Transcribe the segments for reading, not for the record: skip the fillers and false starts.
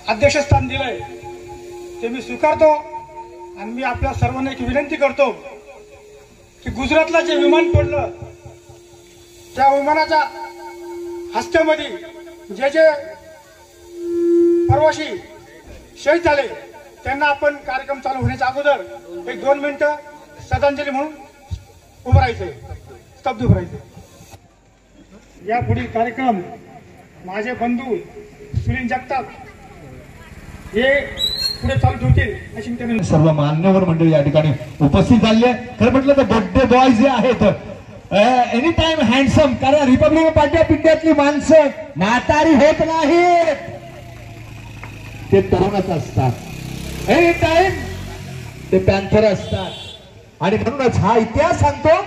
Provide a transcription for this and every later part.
अध्यक्षस्थान दिलंय ते मी स्वीकारतो आणि मी आपल्या सर्वांना एक विनंती करतो की गुजरातला जे विमान पडलं त्या विमानाच्या हस्त्यामध्ये जे जे प्रवासी शहीद झाले त्यांना आपण कार्यक्रम चालू होण्याच्या अगोदर एक 2 मिनिटं श्रद्धांजली म्हणून उभं राहायचं, स्तब्ध उभं राहायचं। या पुढील कार्यक्रम माझे बंधू सुनील जगताप हे पुढे चालू ठेवतील अशी मी त्यांना सर्व मान्यवर मंडळी या ठिकाणी उपस्थित झाले। खरं म्हटलं तर बर्थडे बॉय जे आहेत एनी टाइम हँडसम, कारण रिपब्लिकन पार्टी ऑफ इंडियातली माणसं म्हातारी होत नाहीत, ते तरुणच असतात, एनी टाइम ते पॅन्थर असतात। आणि म्हणूनच हा इतिहास सांगतो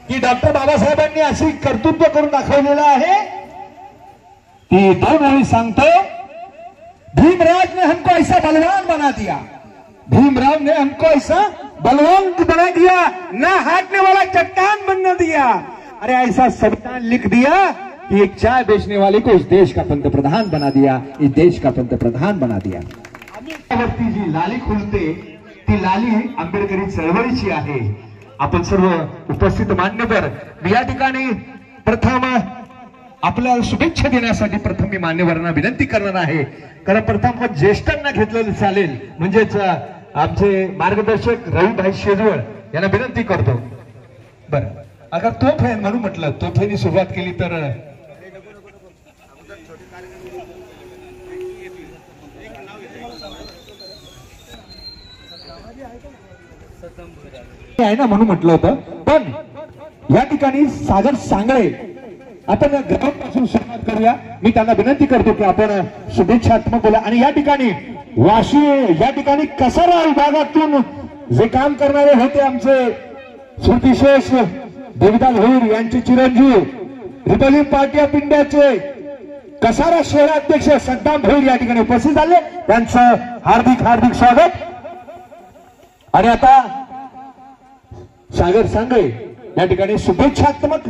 की डॉक्टर बाबासाहेबांनी अशी कर्तृत्व करून दाखवलेलं आहे की 2 वेळी सांगतो, भीमराज ने हमको ऐसा बलवान बना दिया, भीमराव ने हमको ऐसा बलवान बना दिया, ना हाटने वाला चट्टान बनना दिया, अरे ऐसा संविधान लिख दिया कि एक चाय बेचने वाले को इस देश का पंतप्रधान बना दिया, इस देश का पंतप्रधान बना दिया। वरती जी लाली खुलते ती लाली आंबेडकरी चळवळीची आहे। आपण सर्व उपस्थित मान्यवर मी या ठिकाणी प्रथम आपल्याला शुभेच्छा देण्यासाठी प्रथम मी मान्यवरांना विनंती करणार आहे, कारण प्रथम ज्येष्ठांना घेतलेलं चालेल, म्हणजेच आमचे मार्गदर्शक रविभाई शेजवळ यांना विनंती करतो। बरं, अगर तोफ आहे म्हणून म्हटलं, तोफेनी सुरुवात केली तर आहे ना म्हणून म्हटलं होतं। पण या ठिकाणी सागर सांगळे आपण ग्राउंडपासून सुरुवात करूया। मी त्यांना विनंती करतो की आपण शुभेच्छात्मक बोला। आणि या ठिकाणी वाशी या ठिकाणी कसारा विभागातून जे काम करणारे होते आमचे श्रुतिशेष देविदास भोईर यांचे चिरंजीव, रिपब्लिकन पार्टी ऑफ इंडियाचे कसारा शहराध्यक्ष सद्दाम भोईर या ठिकाणी उपस्थित झाले, त्यांचं हार्दिक हार्दिक स्वागत। आणि आता सागर सांगळे या ठिकाणी शुभेच्छात्मक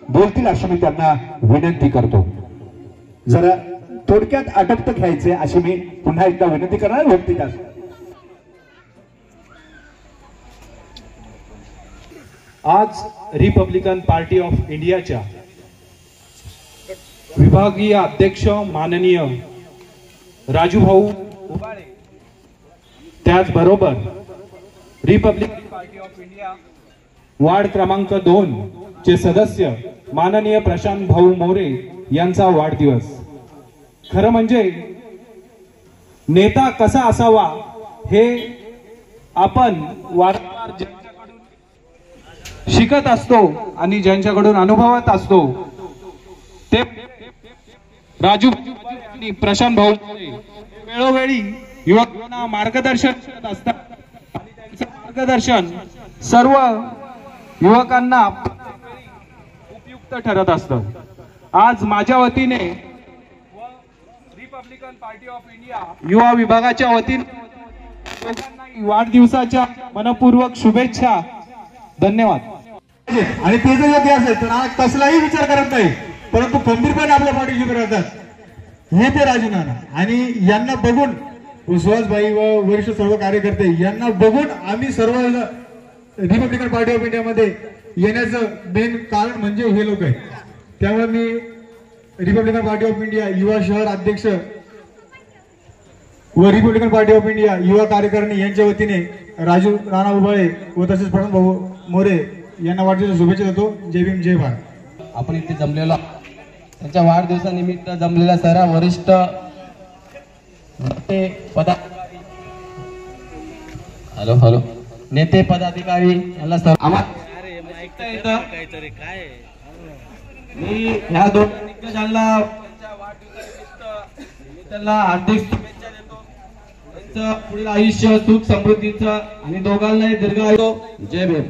बोलतील अशी मी त्यांना विनंती करतो। जरा थोडक्यात आटोपत घ्यायचे अशी मी पुन्हा एकदा विनंती करणार व्यक्ती जास्त। आज रिपब्लिकन पार्टी ऑफ इंडियाच्या विभागीय अध्यक्ष माननीय राजूभाऊ उबाळे, त्याचबरोबर Republican party of India ward क्रमांक 2 चे सदस्य माननीय प्रशांत भाऊ मोरे यांचा वाढदिवस। खरं म्हणजे नेता कसा असावा हे आपण वारंवार ज्यांच्याकडून शिकत असतो आणि ज्यांच्याकडून अनुभवत असतो ते राजू आणि प्रशांत भाऊ मोरे वेळोवेळी युवकांना मार्गदर्शन करत असतात आणि त्यांचं मार्गदर्शन सर्व युवकांना उपयुक्त ठरत असतं। आज माझ्या वतीने व रिपब्लिकन पार्टी ऑफ इंडिया युवा विभागाच्या वतीने दोघांना वाढदिवसाच्या मनपूर्वक शुभेच्छा, धन्यवाद। आणि ते जर योग्य असेल तर कसलाही विचार करत नाही, परंतु खंबीरपणे आपल्या पाठीशी उभे राहतात हे ते राजू नाना। आणि यांना बघून सुहासभाई व वरिष्ठ सर्व कार्यकर्ते यांना बघून आम्ही सर्व रिपब्लिकन पार्टी ऑफ इंडिया मध्ये येण्याचं मेन कारण म्हणजे हे लोक आहेत। त्यामुळे मी रिपब्लिकन पार्टी ऑफ इंडिया युवा शहर अध्यक्ष व रिपब्लिकन पार्टी ऑफ इंडिया युवा कार्यकारिणी यांच्या वतीने राजू राणा उबाळे व तसेच प्रशांत भाऊ मोरे यांना वाढदिवसाच्या शुभेच्छा देतो। जय भीम जय भारत। आपण इथे जमलेलो त्यांच्या वाढदिवसानिमित्त जमलेल्या सर्व वरिष्ठ नेते पदाधिकारी यांना मी ह्या दोन दिग्गजांना त्यांना हार्दिक शुभेच्छा देतो। त्यांचं पुढील आयुष्य सुख समृद्धीचं आणि दोघांनाही दीर्घ आयुष्य। जय भीम।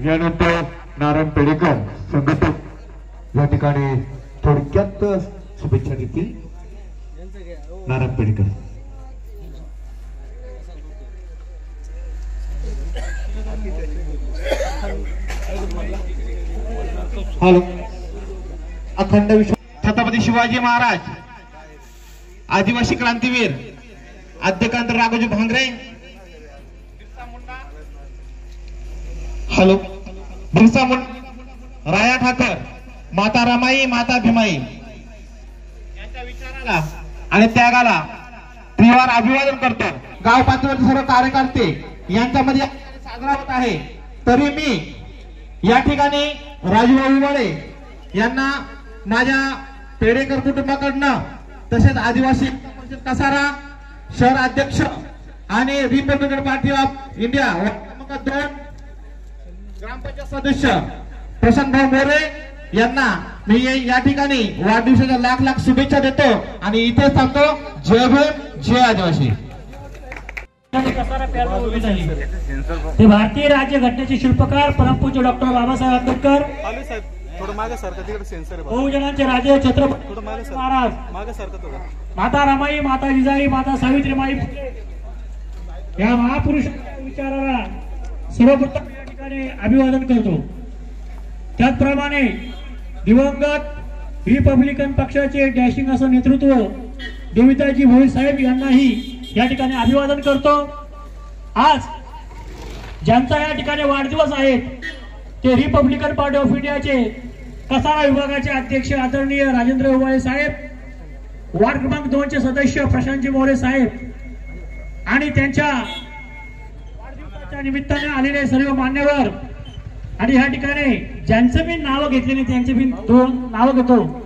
यानंतर नारायण पेडेकर संघटक या ठिकाणी थोडक्यात शुभेच्छा देतील। नारायण पेडेकर। हॅलो। अखंड विश्व छत्रपती शिवाजी महाराज आदिवासी क्रांतीवीर आद्यकांत राघोजी भांगरे, हॅलो, बिरसा मुंडा, राया ठाकर, माता रमाई, माता भीमाई यांच्या विचाराला आणि त्यागाला त्रिवार अभिवादन करतो. गाव पातळीवरचे सर्व कार्यकर्ते यांच्यामध्ये साजरा होत आहे. तरी मी या ठिकाणी राजूभाऊ वाळे यांना माझ्या पेडेकर कुटुंबाकडनं तसेच आदिवासी परिषद कसारा शहर अध्यक्ष आणि रिपब्लिकन पार्टी ऑफ इंडिया क्रमांक 2 ग्रामपंचायत सदस्य प्रशांतभाऊ मोरे यांना मी या ठिकाणी वाढदिवसाच्या लाख लाख शुभेच्छा देतो आणि इथे सांगतो जय भीम, जय आदिवासी. कसारा प्याला उभे झाले. ते भारतीय राज्य घटनेचे शिल्पकार परमपूज्य डॉक्टर बाबासाहेब आंबेडकर, बहुजनांचे राजे छत्रपती महाराज, माता रमाई, माता जिजाई, माता सावित्रीबाई फुले या महापुरुषांच्या विचाराला सर्वप्रथम या ठिकाणी अभिवादन करतो. त्याचप्रमाणे दिवंगत रिपब्लिकन पक्षाचे डॅशिंग असं नेतृत्व देविताजी भोई साहेब यांनाही या ठिकाणी अभिवादन करतो. आज ज्यांचा या ठिकाणी वाढदिवस आहे ते रिपब्लिकन पार्टी ऑफ इंडियाचे कसारा विभागाचे अध्यक्ष आदरणीय राजेंद्र उबाळे साहेब, वार्ड क्रमांक 2 चे सदस्य प्रशांतजी मोरे साहेब आणि त्यांच्या वाढदिवसाच्या निमित्ताने आलेले सर्व मान्यवर आणि या ठिकाणी ज्यांचं मी नावं घेतले नाही त्यांचे मी 2 नावं घेतो.